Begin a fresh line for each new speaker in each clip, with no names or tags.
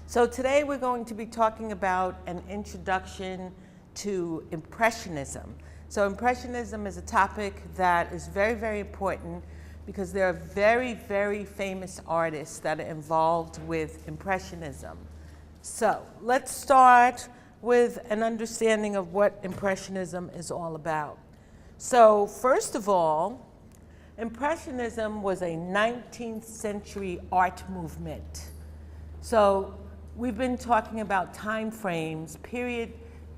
So today we're going to be talking about an introduction to Impressionism. So Impressionism is a topic that is very, very important because there are very, very famous artists that are involved with Impressionism. So let's start with an understanding of what Impressionism is all about. So first of all, Impressionism was a 19th century art movement. So we've been talking about time frames, period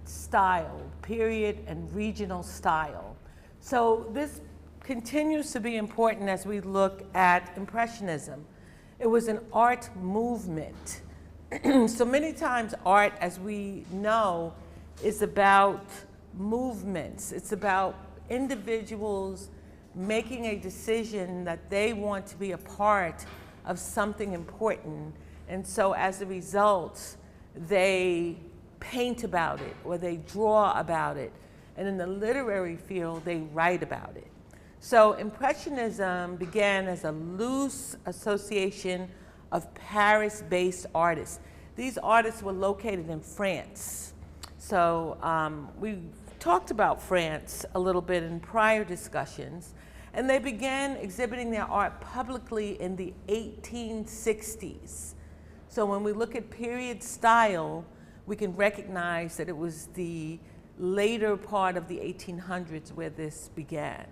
style, period and regional style. So this continues to be important as we look at Impressionism. It was an art movement. So many times art, as we know, is about movements. It's about individuals making a decision that they want to be a part of something important. And so as a result, they paint about it or they draw about it. And in the literary field, they write about it. So Impressionism began as a loose association of Paris-based artists. These artists were located in France. So we talked about France a little bit in prior discussions. And they began exhibiting their art publicly in the 1860s. So when we look at period style, we can recognize that it was the later part of the 1800s where this began.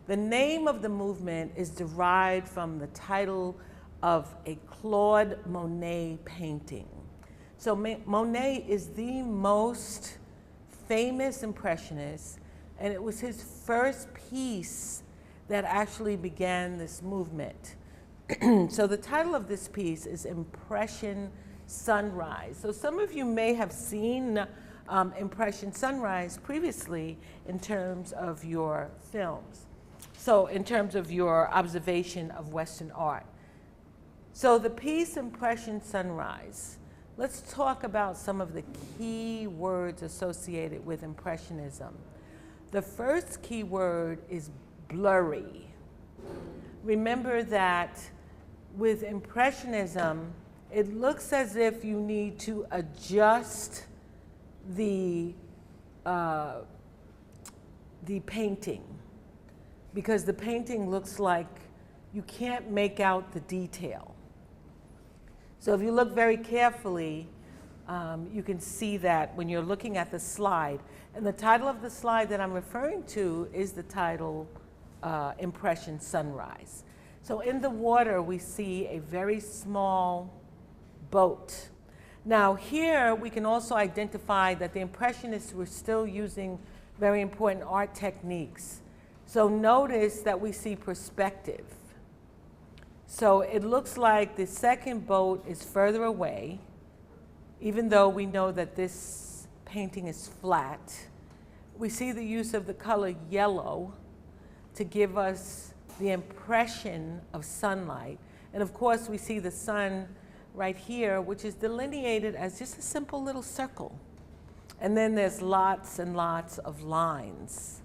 The name of the movement is derived from the title of a Claude Monet painting. So Monet is the most famous impressionist, and it was his first piece that actually began this movement. So the title of this piece is Impression Sunrise. So some of you may have seen Impression Sunrise previously in terms of your films. So in terms of your observation of Western art. So the piece Impression Sunrise, let's talk about some of the key words associated with Impressionism. The first key word is blurry. Remember that with Impressionism, it looks as if you need to adjust the painting because the painting looks like you can't make out the detail. So if you look very carefully, you can see that when you're looking at the slide. And the title of the slide that I'm referring to is the title Impression Sunrise. So in the water, we see a very small boat. Now here, we can also identify that the Impressionists were still using very important art techniques. So notice that we see perspective. So it looks like the second boat is further away, even though we know that this painting is flat. We see the use of the color yellow to give us the impression of sunlight. And of course, we see the sun right here, which is delineated as just a simple little circle. And then there's lots and lots of lines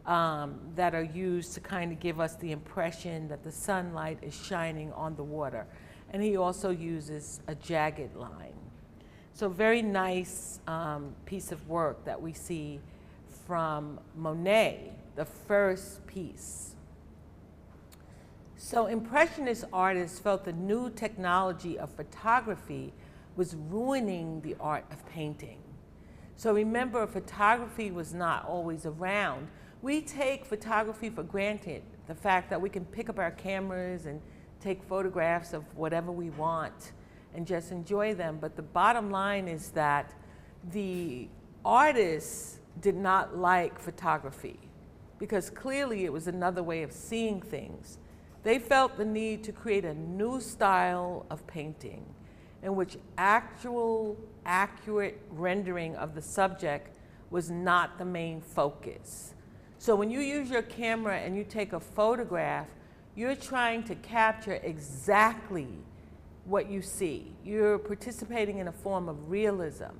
that are used to kind of give us the impression that the sunlight is shining on the water. And he also uses a jagged line. So very nice piece of work that we see from Monet, the first piece. So Impressionist artists felt the new technology of photography was ruining the art of painting. So remember, photography was not always around. We take photography for granted, the fact that we can pick up our cameras and take photographs of whatever we want and just enjoy them. But the bottom line is that the artists did not like photography because clearly it was another way of seeing things. They felt the need to create a new style of painting in which actual, accurate rendering of the subject was not the main focus. So when you use your camera and you take a photograph, you're trying to capture exactly what you see. You're participating in a form of realism.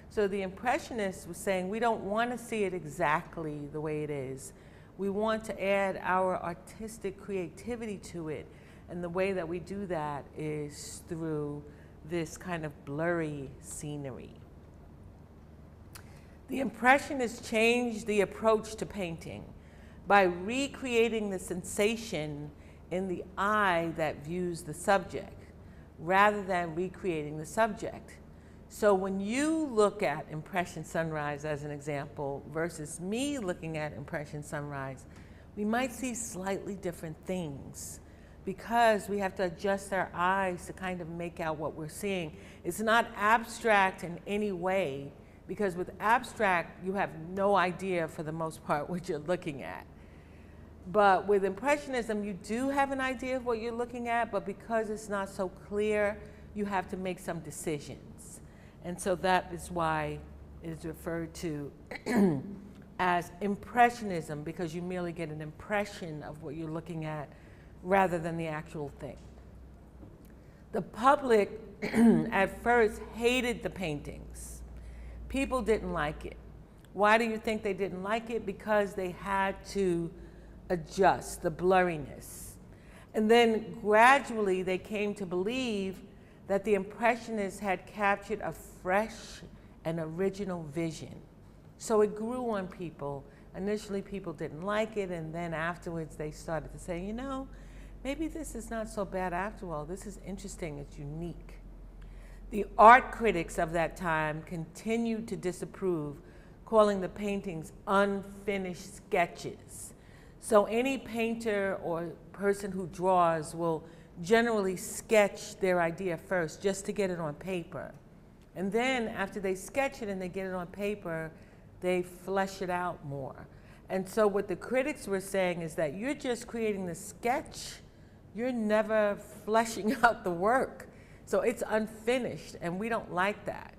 So the Impressionists were saying, we don't want to see it exactly the way it is. We want to add our artistic creativity to it. And the way that we do that is through this kind of blurry scenery. The Impressionists changed the approach to painting by recreating the sensation in the eye that views the subject, rather than recreating the subject. So when you look at Impression Sunrise as an example versus me looking at Impression Sunrise, we might see slightly different things because we have to adjust our eyes to kind of make out what we're seeing. It's not abstract in any way, because with abstract, you have no idea for the most part what you're looking at. But with Impressionism, you do have an idea of what you're looking at, but because it's not so clear, you have to make some decisions. And so that is why it is referred to as Impressionism, because you merely get an impression of what you're looking at rather than the actual thing. The public at first hated the paintings. People didn't like it. Why do you think they didn't like it? Because they had to adjust the blurriness. And then gradually they came to believe that the Impressionists had captured a fresh and original vision. So it grew on people. Initially people didn't like it, and then afterwards they started to say, you know, maybe this is not so bad after all. This is interesting, it's unique. The art critics of that time continued to disapprove, calling the paintings unfinished sketches. So any painter or person who draws will generally sketch their idea first just to get it on paper. And then after they sketch it and they get it on paper, they flesh it out more. And so what the critics were saying is that you're just creating the sketch, you're never fleshing out the work. So it's unfinished, and we don't like that.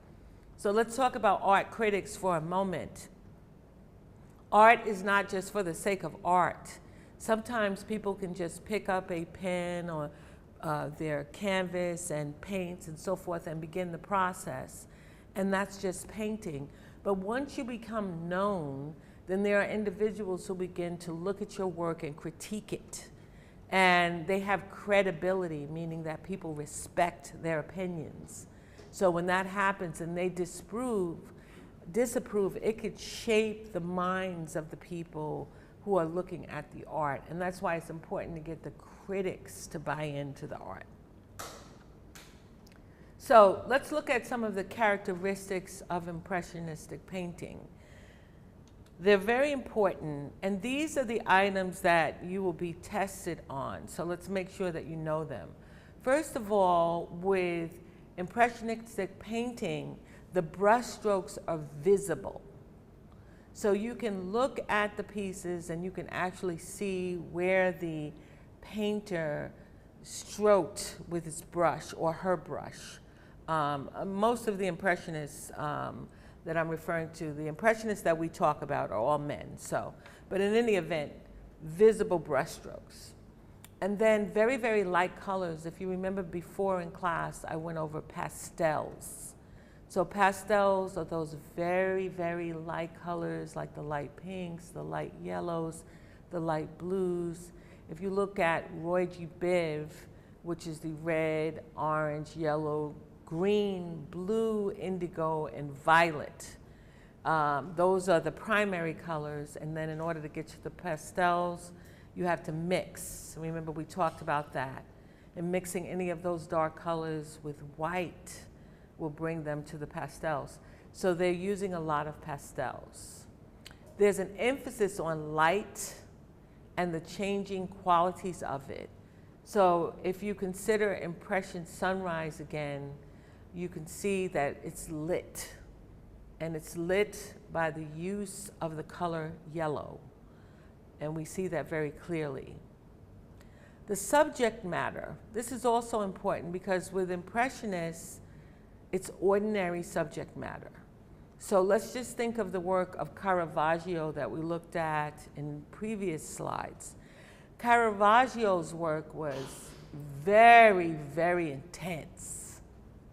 So let's talk about art critics for a moment. Art is not just for the sake of art. Sometimes people can just pick up a pen or their canvas and paints and so forth and begin the process, and that's just painting. But once you become known, then there are individuals who begin to look at your work and critique it. And they have credibility, meaning that people respect their opinions. So when that happens and they disapprove, it could shape the minds of the people who are looking at the art. And that's why it's important to get the critics to buy into the art. So let's look at some of the characteristics of Impressionistic painting. They're very important, and these are the items that you will be tested on. So let's make sure that you know them. First of all, with Impressionistic painting, the brush strokes are visible. So you can look at the pieces and you can actually see where the painter stroked with his brush or her brush. Most of the Impressionists that I'm referring to, the Impressionists that we talk about are all men, so. But in any event, visible brush strokes. And then very, very light colors. If you remember before in class, I went over pastels. So pastels are those very, very light colors, like the light pinks, the light yellows, the light blues. If you look at Roy G. Biv, which is the red, orange, yellow, green, blue, indigo, and violet. Those are the primary colors, and then in order to get to the pastels, you have to mix. Remember, we talked about that. And mixing any of those dark colors with white will bring them to the pastels. So they're using a lot of pastels. There's an emphasis on light and the changing qualities of it. So if you consider Impression Sunrise again, you can see that it's lit, and it's lit by the use of the color yellow, and we see that very clearly. The subject matter, this is also important because with Impressionists, it's ordinary subject matter. So let's just think of the work of Caravaggio that we looked at in previous slides. Caravaggio's work was very, very intense.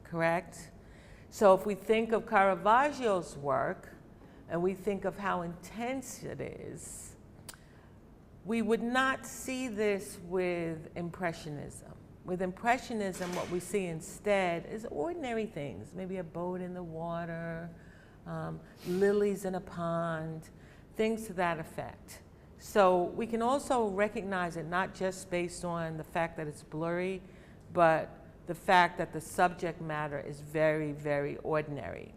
Correct? So if we think of Caravaggio's work and we think of how intense it is, we would not see this with Impressionism. With Impressionism, what we see instead is ordinary things, maybe a boat in the water, lilies in a pond, things to that effect. So we can also recognize it not just based on the fact that it's blurry, but the fact that the subject matter is very, very ordinary.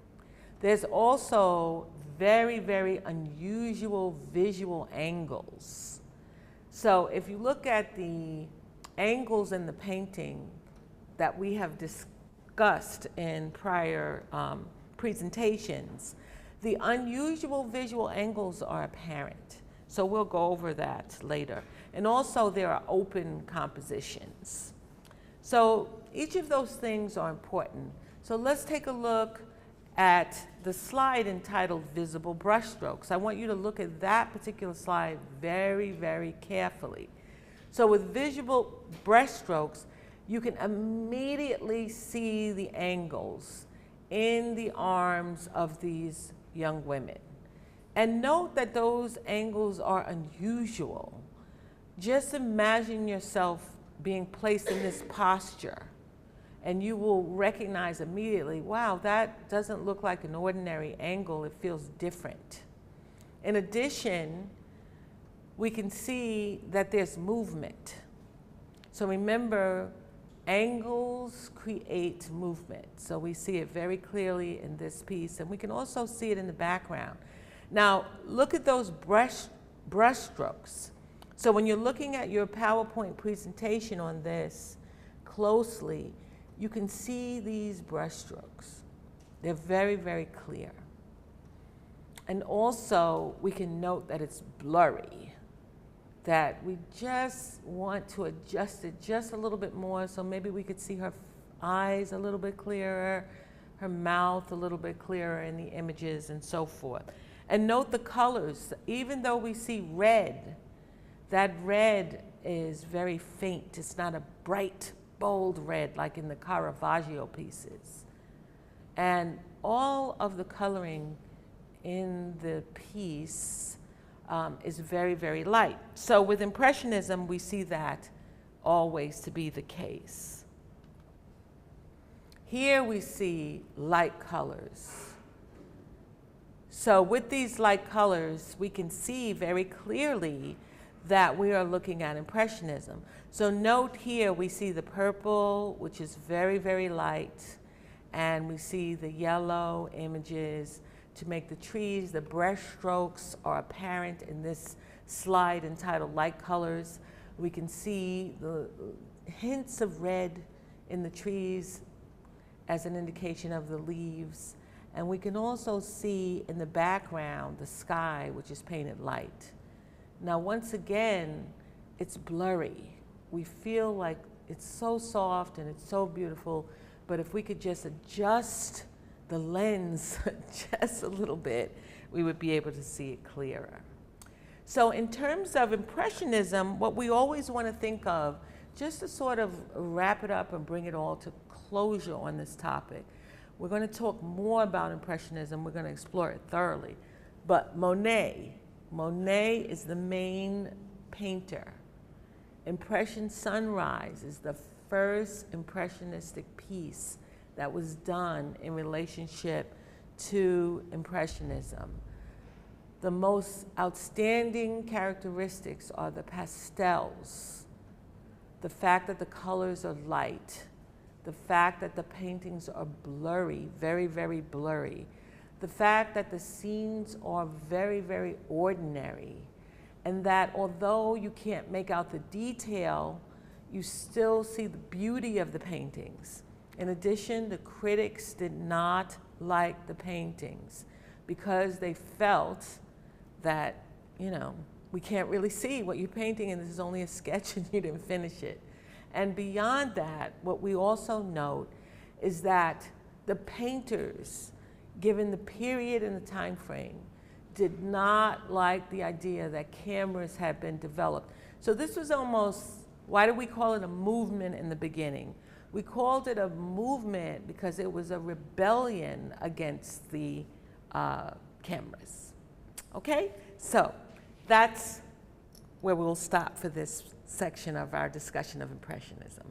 There's also very, very unusual visual angles. So if you look at the angles in the painting that we have discussed in prior presentations, the unusual visual angles are apparent. So we'll go over that later. And also there are open compositions. So each of those things are important. So let's take a look at the slide entitled Visible Brushstrokes. I want you to look at that particular slide very, very carefully. So with visible brushstrokes, you can immediately see the angles in the arms of these young women. And note that those angles are unusual. Just imagine yourself being placed in this posture, and you will recognize immediately, wow, that doesn't look like an ordinary angle, it feels different. In addition, we can see that there's movement. So remember, angles create movement. So we see it very clearly in this piece, and we can also see it in the background. Now, look at those brush strokes. So when you're looking at your PowerPoint presentation on this closely, you can see these brush strokes. They're very, very clear. And also, we can note that it's blurry, that we just want to adjust it just a little bit more, so maybe we could see her eyes a little bit clearer, her mouth a little bit clearer in the images, and so forth. And note the colors. Even though we see red, that red is very faint. It's not a bright, bold red like in the Caravaggio pieces. And all of the coloring in the piece is very, very light. So with Impressionism, we see that always to be the case. Here we see light colors. So with these light colors, we can see very clearly that we are looking at Impressionism. So note here we see the purple, which is very, very light, and we see the yellow images to make the trees. The brush strokes are apparent in this slide entitled Light Colors. We can see the hints of red in the trees as an indication of the leaves. And we can also see in the background the sky, which is painted light. Now, once again, it's blurry. We feel like it's so soft and it's so beautiful, but if we could just adjust the lens just a little bit, we would be able to see it clearer. So in terms of Impressionism, what we always want to think of, just to sort of wrap it up and bring it all to closure on this topic, we're going to talk more about Impressionism. We're going to explore it thoroughly. But Monet is the main painter. Impression Sunrise is the first impressionistic piece that was done in relationship to Impressionism. The most outstanding characteristics are the pastels, the fact that the colors are light, the fact that the paintings are blurry, very, very blurry, the fact that the scenes are very, very ordinary, and that although you can't make out the detail, you still see the beauty of the paintings. In addition, the critics did not like the paintings because they felt that, you know, we can't really see what you're painting and this is only a sketch and you didn't finish it. And beyond that, what we also note is that the painters, given the period and the time frame, did not like the idea that cameras had been developed. So this was almost, why do we call it a movement in the beginning? We called it a movement because it was a rebellion against the cameras. Okay? So that's where we'll stop for this section of our discussion of Impressionism.